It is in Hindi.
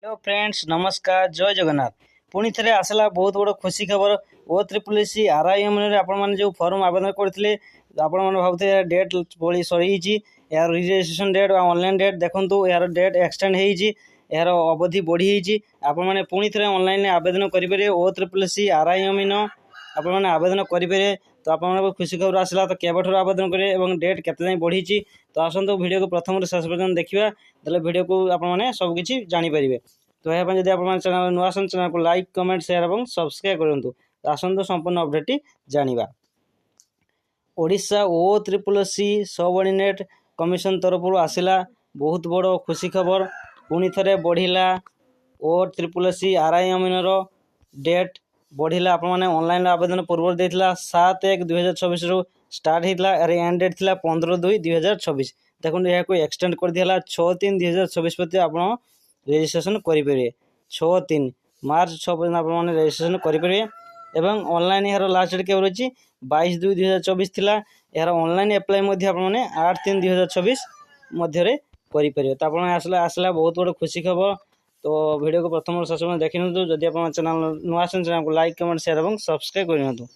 हेलो फ्रेंड्स, नमस्कार, जय जगन्नाथ। पुणी थे आसला बहुत बड़ खुशी खबर। OSSC RIM आपण जो फॉर्म आवेदन करते भावते डेट पड़ी सरी यार रजिस्ट्रेशन डेट ऑनलाइन डेट देखो यार डेट एक्सटेंड होती यार अवधि बढ़ी आपण मैंने पुणी थे ऑनलाइन आवेदन करेंगे। OSSC RIM आपण मैंने आवेदन करेंगे। तो आप खुशी खबर आसला तो केवठर आवेदन करेंगे डेट केते बढ़ी। तो आसतु वीडियो को प्रथम शेष पर्यटन देखा तेल वीडियो को आपने सबकि जानीपर। तो यहाँ जब आप चैनल नुआ चैनल को लाइक कमेंट शेयर और सब्सक्राइब करूँ। तो आसतु संपूर्ण अपडेट जाना। ओडिशा OSSC सबऑर्डिनेट कमिशन तरफ आसला बहुत बड़ खुशी खबर। पुणी थे बढ़ला OSSC RIM डेट बढ़ला। आपने ऑनलाइन आवेदन पूर्व देता 7/1/2024 रु स्टार्ट होता है। एंड डेट था 15/2/2024। देखो यह एक्सटेंड कर दिया 6/3/2024 प्रति आप रेजिस्ट्रेशन करेंगे। 6/3 मार्च 6 पर्यटन आपने रेजिस्ट्रेशन करेंगे। एवं ऑनलाइन यार लास्ट डेट केवल रही 22/2/2024 थी। यार ऑनलाइन एप्लाई आपने 8/3/2024 मध्य करेंगे। तो आप आसला बहुत बड़ खुशी खबर। तो वीडियो को प्रथम शेष देखी जब आप चैनल नुआ चैनल को लाइक कमेंट शेयर और सब्सक्राइब करनी।